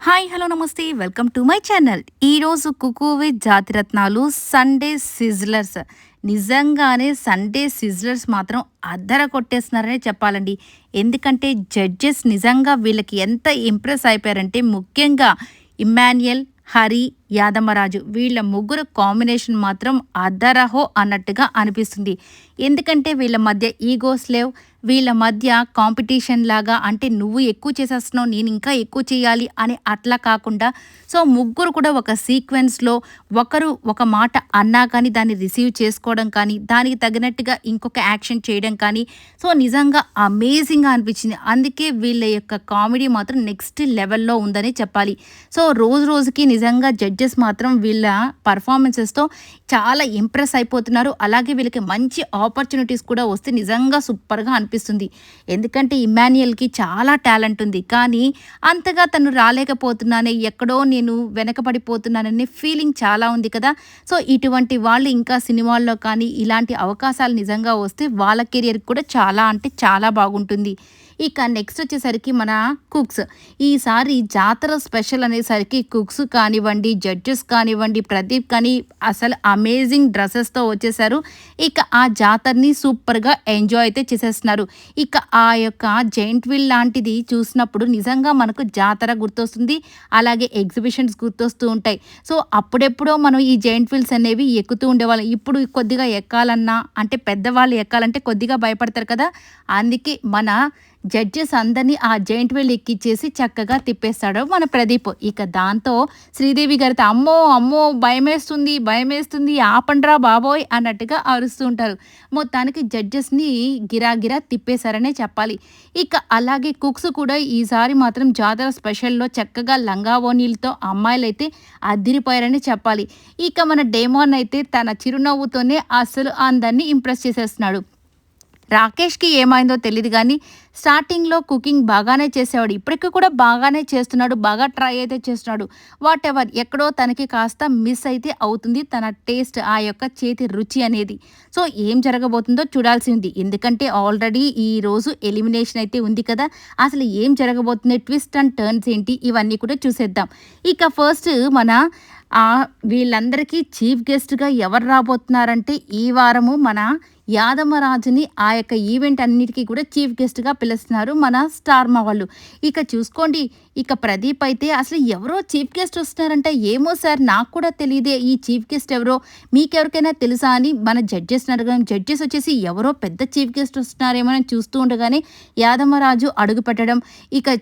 Hi hello నమస్తే welcome to my channel. ఈరోజు cook with Jathiratnalu Sunday sizzlers. నిజంగానే Sunday sizzlers మాత్రం అద్దర కొట్టేస్తున్నారనే చెప్పాలండి. ఎందుకంటే జడ్జెస్ నిజంగా వీళ్ళకి ఎంత ఇంప్రెస్ అయిపోయారంటే, ముఖ్యంగా ఇమ్మాన్యుయల్, హరి, యాదమరాజు వీళ్ళ ముగ్గురు కాంబినేషన్ మాత్రం అద్దరహో అన్నట్టుగా అనిపిస్తుంది. ఎందుకంటే వీళ్ళ మధ్య ఈగోస్ లేవు. వీళ్ళ మధ్య కాంపిటీషన్ లాగా, అంటే నువ్వు ఎక్కువ చేసేస్తున్నావు నేను ఇంకా ఎక్కువ చేయాలి అని అట్లా కాకుండా, సో ముగ్గురు కూడా ఒక సీక్వెన్స్లో ఒకరు ఒక మాట అన్నా కానీ దాన్ని రిసీవ్ చేసుకోవడం కానీ, దానికి తగినట్టుగా ఇంకొక యాక్షన్ చేయడం కానీ, సో నిజంగా అమేజింగ్గా అనిపించింది. అందుకే వీళ్ళ యొక్క కామెడీ మాత్రం నెక్స్ట్ లెవెల్లో ఉందని చెప్పాలి. సో రోజు రోజుకి నిజంగా జడ్జెస్ మాత్రం వీళ్ళ పర్ఫార్మెన్సెస్తో చాలా ఇంప్రెస్ అయిపోతున్నారు. అలాగే వీళ్ళకి మంచి ఆపర్చునిటీస్ కూడా వస్తే నిజంగా సూపర్గా అనిపిస్తుంది. ఎందుకంటే ఇమ్మాన్యుయల్కి చాలా టాలెంట్ ఉంది, కానీ అంతగా తను రాలేకపోతున్నానే, ఎక్కడో నేను వెనకబడిపోతున్నాననే ఫీలింగ్ చాలా ఉంది కదా. సో ఇటువంటి వాళ్ళు ఇంకా సినిమాల్లో కానీ ఇలాంటి అవకాశాలు నిజంగా వస్తే వాళ్ళ కెరియర్ కూడా చాలా అంటే చాలా బాగుంటుంది. ఇక నెక్స్ట్ వచ్చేసరికి మన కుక్స్. ఈసారి జాతర స్పెషల్ అనేసరికి కుక్స్ కానివ్వండి, జడ్జెస్ కానివ్వండి, ప్రదీప్ కానీ అసలు అమేజింగ్ డ్రెస్సెస్తో వచ్చేసారు. ఇక ఆ జాతరని సూపర్గా ఎంజాయ్ అయితే చేసేస్తున్నారు. ఇక ఆ యొక్క జైంట్ వీల్ లాంటిది చూసినప్పుడు నిజంగా మనకు జాతర గుర్తొస్తుంది, అలాగే ఎగ్జిబిషన్స్ గుర్తొస్తూ ఉంటాయి. సో అప్పుడెప్పుడో మనం ఈ జైంట్ వీల్స్ అనేవి ఎక్కుతూ ఉండేవాళ్ళం. ఇప్పుడు కొద్దిగా ఎక్కాలన్నా, అంటే పెద్దవాళ్ళు ఎక్కాలంటే కొద్దిగా భయపడతారు కదా. అందుకే మన జడ్జెస్ అందరినీ ఆ జైంట్ వీల్ ఎక్కిచ్చేసి చక్కగా తిప్పేస్తాడు మన ప్రదీప్. ఇక దాంతో శ్రీదేవి గారితో అమ్మో అమ్మో భయమేస్తుంది భయమేస్తుంది ఆపండ్రా బాబోయ్ అన్నట్టుగా అరుస్తూ ఉంటారు. మొత్తానికి జడ్జెస్ని గిరాగిరా తిప్పేశారనే చెప్పాలి. ఇక అలాగే కుక్స్ కూడా ఈసారి మాత్రం జాతర స్పెషల్లో చక్కగా లంగా ఓనీలతో అమ్మాయిలైతే అదిరిపోయారని చెప్పాలి. ఇక మన డేమోన్ అయితే తన చిరునవ్వుతోనే అసలు అందరినీ ఇంప్రెస్ చేసేస్తున్నాడు. రాకేష్కి ఏమైందో తెలియదు కానీ స్టార్టింగ్లో కుకింగ్ బాగానే చేసేవాడు, ఇప్పటికీ కూడా బాగానే చేస్తున్నాడు, బాగా ట్రై అయితే చేస్తున్నాడు. వాట్ ఎవర్, ఎక్కడో తనకి కాస్త మిస్ అయితే అవుతుంది తన టేస్ట్, ఆ యొక్క చేతి రుచి అనేది. సో ఏం జరగబోతుందో చూడాల్సింది. ఎందుకంటే ఆల్రెడీ ఈరోజు ఎలిమినేషన్ అయితే ఉంది కదా. అసలు ఏం జరగబోతుంది, ట్విస్ట్ అండ్ టర్న్స్ ఏంటి, ఇవన్నీ కూడా చూసేద్దాం. ఇక ఫస్ట్ మన వీళ్ళందరికీ చీఫ్ గెస్ట్గా ఎవరు రాబోతున్నారంటే, ఈ వారము మన యాదమరాజుని ఆ యొక్క ఈవెంట్ అన్నిటికీ కూడా చీఫ్ గెస్ట్గా పిలుస్తున్నారు మన స్టార్ మా వాళ్ళు. ఇక చూసుకోండి, ఇక ప్రదీప్ అయితే అసలు ఎవరో చీఫ్ గెస్ట్ వస్తున్నారంటే, ఏమో సార్ నాకు కూడా తెలియదే ఈ చీఫ్ గెస్ట్ ఎవరో, మీకెవరికైనా తెలుసా అని మన జడ్జెస్ని అడగడం. జడ్జెస్ వచ్చేసి ఎవరో పెద్ద చీఫ్ గెస్ట్ వస్తున్నారేమో అని చూస్తూ ఉండగానే యాదమరాజు అడుగు పెట్టడం. ఇక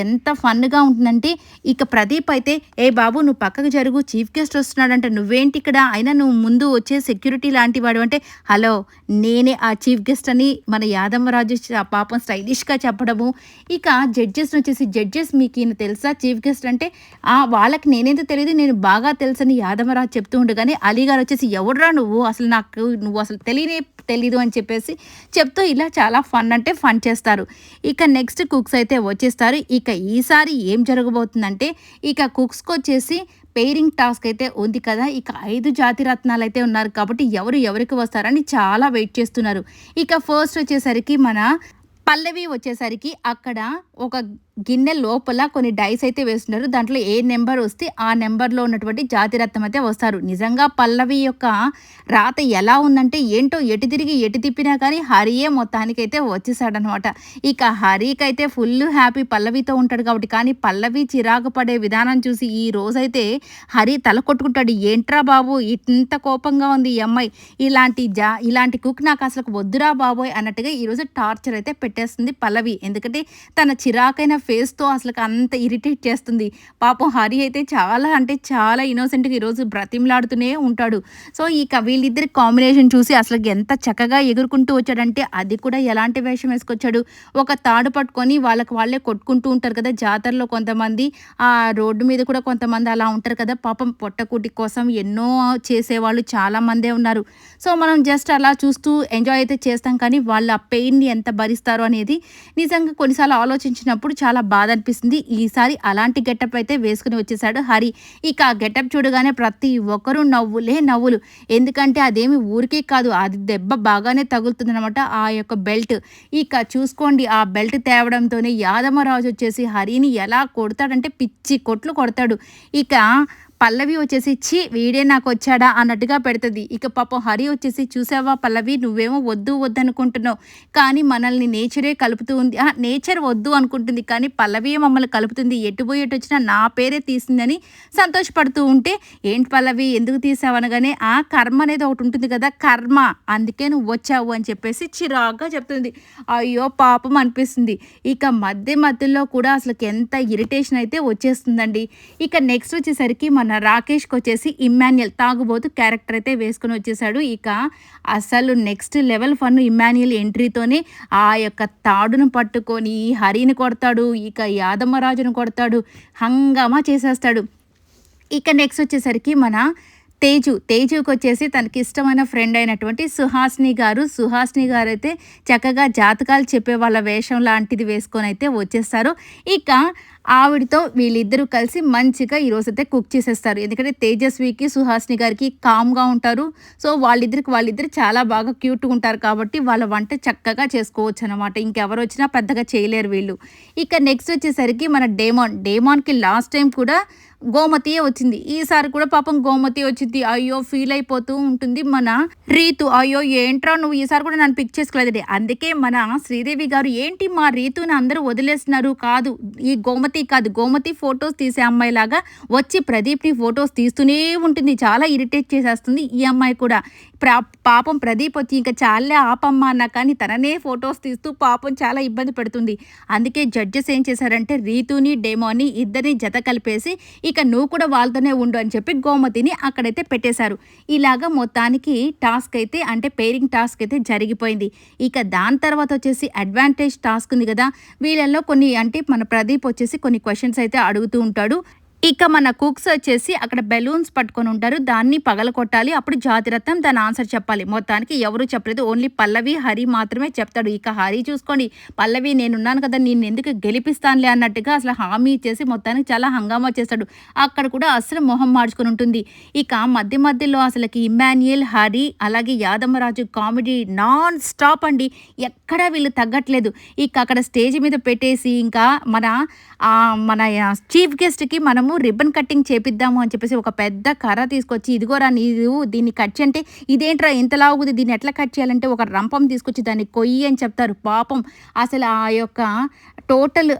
ఎంత ఫన్గా ఉంటుందంటే, ఇక ప్రదీప్ అయితే ఏ బాబు నువ్వు పక్కకు జరుగు, చీఫ్ గెస్ట్ వస్తున్నాడంటే నువ్వేంటి ఇక్కడ, అయినా నువ్వు ముందు వచ్చే సెక్యూరిటీ లాంటి వాడు అంటే, హలో నేనే ఆ చీఫ్ గెస్ట్ అని మన యాదమరాజు పాపం స్టైలిష్గా చెప్పడము. ఇక జడ్జెస్ వచ్చేసి, జడ్జెస్ మీకు ఈయన తెలుసా చీఫ్ గెస్ట్ అంటే, వాళ్ళకి నేనేందో తెలియదు నేను బాగా తెలుసని యాదమరాజు చెప్తూ ఉండగానే అలీగారు వచ్చేసి ఎవడురా నువ్వు, అసలు నాకు నువ్వు అసలు తెలీదు అని చెప్పేసి చెప్తూ ఇలా చాలా ఫన్ అంటే ఫన్ చేస్తారు. ఇక నెక్స్ట్ కుక్స్ అయితే వచ్చేస్తారు. ఇక ఈసారి ఏం జరగబోతుందంటే, ఇక కుక్స్కి వచ్చేసి పెయిరింగ్ టాస్క్ అయితే ఉంది కదా. ఇక 5 జాతిరత్నాలు అయితే ఉన్నారు కాబట్టి ఎవరికి వస్తారని చాలా వెయిట్ చేస్తున్నారు. ఇక ఫస్ట్ వచ్చేసరికి మన పల్లవి వచ్చేసరికి అక్కడ ఒక గిన్నె లోపల కొన్ని డైస్ అయితే వేస్తున్నారు. దాంట్లో ఏ నెంబర్ వస్తే ఆ నెంబర్లో ఉన్నటువంటి జాతిరత్నం అయితే వస్తారు. నిజంగా పల్లవి యొక్క రాత ఎలా ఉందంటే ఏంటో, ఎటు తిరిగి ఎటు తిప్పినా కానీ హరియే మొత్తానికైతే వచ్చేసాడనమాట. ఇక హరికి ఫుల్ హ్యాపీ పల్లవితో ఉంటాడు కాబట్టి, కానీ పల్లవి చిరాకు పడే విధానం చూసి ఈ రోజైతే హరి తల కొట్టుకుంటాడు. ఏంట్రా బాబు ఇంత కోపంగా ఉంది ఈ అమ్మాయి, ఇలాంటి కుక్ నాకు అసలు వద్దురా బాబోయ్ అన్నట్టుగా ఈరోజు టార్చర్ అయితే పెట్టేస్తుంది పల్లవి. ఎందుకంటే తన చిరాకైన ఫేస్తో అసలు అంత ఇరిటేట్ చేస్తుంది. పాపం హరి అయితే చాలా అంటే చాలా ఇన్నోసెంట్గా ఈరోజు బ్రతిమలాడుతూనే ఉంటాడు. సో ఇక వీళ్ళిద్దరి కాంబినేషన్ చూసి అసలు ఎంత చక్కగా ఎగురుకుంటూ వచ్చాడంటే, అది కూడా ఎలాంటి వేషం వేసుకొచ్చాడు, ఒక తాడు పట్టుకొని వాళ్ళే కొట్టుకుంటూ ఉంటారు కదా జాతరలో కొంతమంది, ఆ రోడ్డు మీద కూడా కొంతమంది అలా ఉంటారు కదా. పాపం పొట్టకూటి కోసం ఎన్నో చేసేవాళ్ళు చాలామందే ఉన్నారు. సో మనం జస్ట్ అలా చూస్తూ ఎంజాయ్ అయితే చేస్తాం, కానీ వాళ్ళ పెయిన్ని ఎంత భరిస్తారో అనేది నిజంగా కొన్నిసార్లు ఆలోచించినప్పుడు చాలా చాలా బాధ అనిపిస్తుంది. ఈసారి అలాంటి గెటప్ అయితే వేసుకొని వచ్చేసాడు హరి. ఇక ఆ గెటప్ చూడగానే ప్రతి ఒక్కరు నవ్వులే నవ్వులు. ఎందుకంటే అదేమి ఊరికే కాదు, అది దెబ్బ బాగానే తగులుతుందనమాట ఆ యొక్క బెల్ట్. ఇక చూసుకోండి, ఆ బెల్ట్ తేవడంతోనే యాదమరాజు వచ్చేసి హరిని ఎలా కొడతాడంటే పిచ్చి కొట్లు కొడతాడు. ఇక పల్లవి వచ్చేసి ఛీ వీడే నాకొచ్చాడా అన్నట్టుగా పెడతది. ఇక పాపం హరి వచ్చేసి చూసావా పల్లవి, నువ్వేమో వద్దు వద్దనుకుంటున్నావు, కానీ మనల్ని నేచరే కలుపుతూ ఉంది. నేచర్ వద్దు అనుకుంటుంది, కానీ పల్లవియే మమ్మల్ని కలుపుతుంది. ఎటు పోయి ఎటు వచ్చినా నా పేరే తీసిందని సంతోషపడుతూ ఉంటే, ఏంటి పల్లవి ఎందుకు తీసావు అనగానే, ఆ కర్మ అనేది ఒకటి ఉంటుంది కదా, కర్మ, అందుకే నువ్వు వచ్చావు అని చెప్పేసి చిరాగ్గా చెప్తుంది. అయ్యో పాపం అనిపిస్తుంది. ఇక మధ్యలో కూడా అసలుకి ఎంత ఇరిటేషన్ అయితే వచ్చేస్తుందండి. ఇక నెక్స్ట్ వచ్చేసరికి మన రాకేష్కి వచ్చేసి ఇమ్మాన్యుయల్ తాగుబోతు క్యారెక్టర్ అయితే వేసుకొని వచ్చేసాడు. ఇక అసలు నెక్స్ట్ లెవెల్ ఫన్ ఇమ్మాన్యుయల్ ఎంట్రీతోనే ఆ యొక్క తాడును పట్టుకొని హరిని కొడతాడు, ఇక యాదమ్మరాజును కొడతాడు, హంగామా చేసేస్తాడు. ఇక నెక్స్ట్ వచ్చేసరికి మన తేజుకి వచ్చేసి తనకి ఇష్టమైన ఫ్రెండ్ అయినటువంటి సుహాసిని గారు అయితే చక్కగా జాతకాలు చెప్పే వాళ్ళ వేషం లాంటిది వేసుకొని అయితే వచ్చేస్తారు. ఇక ఆవిడతో వీళ్ళిద్దరూ కలిసి మంచిగా ఈరోజైతే కుక్ చేసేస్తారు. ఎందుకంటే తేజస్వికి సుహాసిని గారికి కామ్గా ఉంటారు. సో వాళ్ళిద్దరు చాలా బాగా క్యూట్గా ఉంటారు కాబట్టి వాళ్ళ వంట చక్కగా చేసుకోవచ్చు అనమాట. ఇంకెవరు వచ్చినా పెద్దగా చేయలేరు వీళ్ళు. ఇక నెక్స్ట్ వచ్చేసరికి మన డేమాన్కి లాస్ట్ టైం కూడా గోమతియే వచ్చింది. ఈసారి కూడా పాపం గోమతి వచ్చింది. అయ్యో ఫీల్ అయిపోతూ ఉంటుంది మన రీతు. అయ్యో ఏంట్రా నువ్వు ఈసారి కూడా నన్ను పిక్ చేసుకోలేదండి. అందుకే మన శ్రీదేవి గారు ఏంటి మా రీతుని అందరూ వదిలేస్తున్నారు, కాదు ఈ గోమతి ఫొటోస్ తీసే అమ్మాయిలాగా వచ్చి ప్రదీప్ని ఫొటోస్ తీస్తూనే ఉంటుంది. చాలా ఇరిటేట్ చేసేస్తుంది ఈ అమ్మాయి కూడా. పాపం ప్రదీప్ వచ్చి ఇంకా చాలే ఆపమ్మ అన్నా కానీ తననే ఫొటోస్ తీస్తూ పాపం చాలా ఇబ్బంది పెడుతుంది. అందుకే జడ్జెస్ ఏం చేశారంటే రీతుని డేమోని ఇద్దరిని జత కలిపేసి ఇక నువ్వు కూడా వాళ్ళతోనే ఉండు అని చెప్పి గోమతిని అక్కడైతే పెట్టేశారు. ఇలాగా మొత్తానికి టాస్క్ అయితే అంటే పేరింగ్ టాస్క్ అయితే జరిగిపోయింది. ఇక దాని తర్వాత వచ్చేసి అడ్వాంటేజ్ టాస్క్ ఉంది కదా, వీళ్ళల్లో కొన్ని అంటే మన ప్రదీప్ వచ్చేసి కొన్ని క్వశ్చన్స్ అయితే అడుగుతూ ఉంటాడు. ఇక మన కుక్స్ వచ్చేసి అక్కడ బెలూన్స్ పట్టుకొని ఉంటారు, దాన్ని పగలకొట్టాలి. అప్పుడు జాతిరత్నం దాని ఆన్సర్ చెప్పాలి. మొత్తానికి ఎవరు చెప్పలేదు, ఓన్లీ పల్లవి హరి మాత్రమే చెప్తాడు. ఇక హరి చూసుకోండి, పల్లవి నేనున్నాను కదా నేను ఎందుకు గెలిపిస్తానులే అన్నట్టుగా అసలు హామీ ఇచ్చేసి మొత్తానికి చాలా హంగామా చేస్తాడు. అక్కడ కూడా అసలు మొహం మార్చుకొని ఉంటుంది. ఇక మధ్యలో అసలుకి ఇమ్మాన్యుయల్, హరి అలాగే యాదమ్మరాజు కామెడీ నాన్ స్టాప్ అండి. ఎక్కడా వీళ్ళు తగ్గట్లేదు. ఇక అక్కడ స్టేజ్ మీద పెట్టేసి ఇంకా మన చీఫ్ గెస్ట్కి మనము రిబ్బన్ కటింగ్ చేపిద్దాము అని చెప్పేసి ఒక పెద్ద కర్ర తీసుకొచ్చి, ఇదిగోరా నీవు దీన్ని కట్ చేయంటే, ఇదేంట్రా ఇంత లావుగుది దీన్ని ఎట్లా కట్ చేయాలంటే ఒక రంపం తీసుకొచ్చి దాన్ని కొయ్యి అని చెప్తారు. పాపం అసలు ఆ యొక్క టోటల్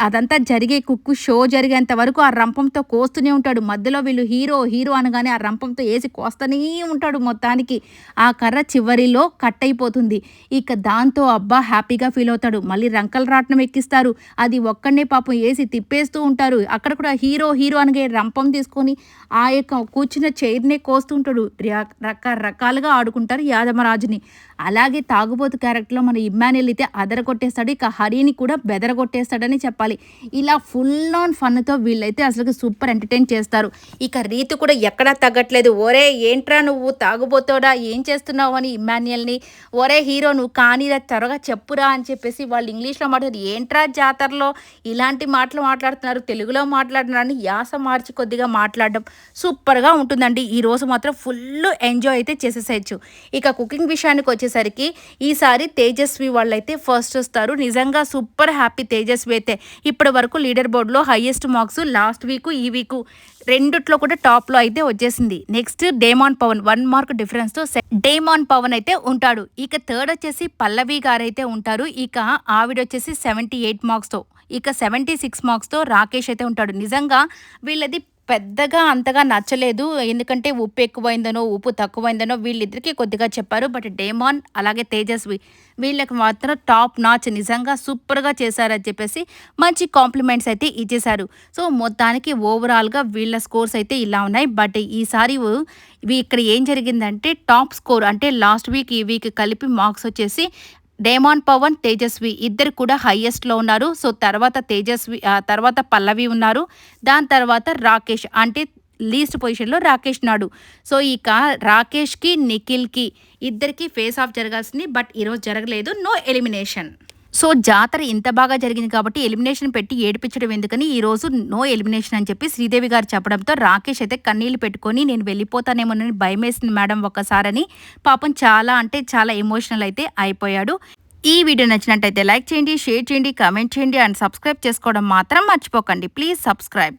అదంతా జరిగే కుక్కు షో జరిగేంత వరకు ఆ రంపంతో కోస్తూనే ఉంటాడు. మధ్యలో వీళ్ళు హీరో అనగానే ఆ రంపంతో వేసి కోస్తూనే ఉంటాడు. మొత్తానికి ఆ కర్ర చివరిలో కట్ అయిపోతుంది. ఇక దాంతో అబ్బా హ్యాపీగా ఫీల్ అవుతాడు. మళ్ళీ రంకల రాట్నం ఎక్కిస్తారు, అది ఒక్కడనే పాపం వేసి తిప్పేస్తూ ఉంటారు. అక్కడ కూడా హీరో అనగా రంపం తీసుకొని ఆ యొక్క కూర్చున్న చైర్నే కోస్తూ ఉంటాడు. రకరకాలుగా ఆడుకుంటారు యాదమరాజుని. అలాగే తాగుబోతు క్యారెక్టర్లో మన ఇమ్మాన్యుయల్ అయితే అదరగొట్టేస్తాడు. ఇక హరిని కూడా బెదరగొట్టేస్తాడని చెప్పాలి. ఇలా ఫుల్ ఆన్ ఫన్తో వీళ్ళైతే అసలు సూపర్ ఎంటర్టైన్ చేస్తారు. ఇక రీతు కూడా ఎక్కడా తగ్గట్లేదు. ఒరే ఏంట్రా నువ్వు తాగుబోతోడా ఏం చేస్తున్నావు అని ఇమ్మాన్యుయల్ని, ఒరే హీరో నువ్వు కానీ త్వరగా చెప్పురా అని చెప్పేసి వాళ్ళు ఇంగ్లీష్లో మాట్లాడుతారు. ఏంట్రా జాతరలో ఇలాంటి మాటలు మాట్లాడుతున్నారు, తెలుగులో మాట్లాడుతున్నారని యాస మార్చి కొద్దిగా మాట్లాడడం సూపర్గా ఉంటుందండి. ఈరోజు మాత్రం ఫుల్ ఎంజాయ్ అయితే చేసేసేయచ్చు. ఇక కుకింగ్ విషయానికి వచ్చేసరికి ఈసారి తేజస్వి వాళ్ళైతే ఫస్ట్ వస్తారు. నిజంగా సూపర్ హ్యాపీ తేజస్వి అయితే ఇప్పటి వరకు లీడర్ బోర్డులో హైయెస్ట్ మార్క్స్ లాస్ట్ వీక్ ఈ వీకు రెండిట్లో కూడా టాప్లో అయితే వచ్చేసింది. నెక్స్ట్ డేమాన్ పవన్ 1 మార్క్ డిఫరెన్స్తో డేమాన్ పవన్ అయితే ఉంటాడు. ఇక థర్డ్ వచ్చేసి పల్లవి గారు అయితే ఉంటారు. ఇక ఆవిడ వచ్చేసి 78 మార్క్స్తో, ఇక 76 మార్క్స్తో రాకేష్ అయితే ఉంటాడు. నిజంగా వీళ్ళది పెద్దగా అంతగా నచ్చలేదు, ఎందుకంటే ఉప్పు ఎక్కువైందనో ఉప్పు తక్కువైందనో వీళ్ళిద్దరికీ కొద్దిగా చెప్పారు. బట్ డేమాన్ అలాగే తేజస్వి వీళ్ళకి మాత్రం టాప్ నాచ్, నిజంగా సూపర్గా చేశారని చెప్పేసి మంచి కాంప్లిమెంట్స్ అయితే ఇచ్చేశారు. సో మొత్తానికి ఓవరాల్గా వీళ్ళ స్కోర్స్ అయితే ఇలా ఉన్నాయి. బట్ ఈసారి ఇక్కడ ఏం జరిగిందంటే టాప్ స్కోర్ అంటే లాస్ట్ వీక్ ఈ వీక్ కలిపి మార్క్స్ వచ్చేసి డేమాన్ పవన్, తేజస్వి ఇద్దరు కూడా హైయెస్ట్లో ఉన్నారు. సో తర్వాత పల్లవి ఉన్నారు, దాని తర్వాత రాకేష్ అంటే లీస్ట్ పొజిషన్లో రాకేష్ నాడు. సో ఇక రాకేష్కి నిఖిల్కి ఇద్దరికి ఫేస్ ఆఫ్ జరగాల్సింది, బట్ ఈరోజు జరగలేదు, నో ఎలిమినేషన్. సో జాతర ఇంత బాగా జరిగింది కాబట్టి ఎలిమినేషన్ పెట్టి ఏడిపించడం ఎందుకని ఈరోజు నో ఎలిమినేషన్ అని చెప్పి శ్రీదేవి గారు చెప్పడంతో రాకేష్ అయితే కన్నీళ్లు పెట్టుకొని నేను వెళ్ళిపోతానేమోనని భయమేసింది మేడం ఒక్కసారని పాపం చాలా అంటే చాలా ఎమోషనల్ అయితే అయిపోయాడు. ఈ వీడియో నచ్చినట్టయితే లైక్ చేయండి, షేర్ చేయండి, కామెంట్ చేయండి అండ్ సబ్స్క్రైబ్ చేసుకోవడం మాత్రం మర్చిపోకండి. Please subscribe.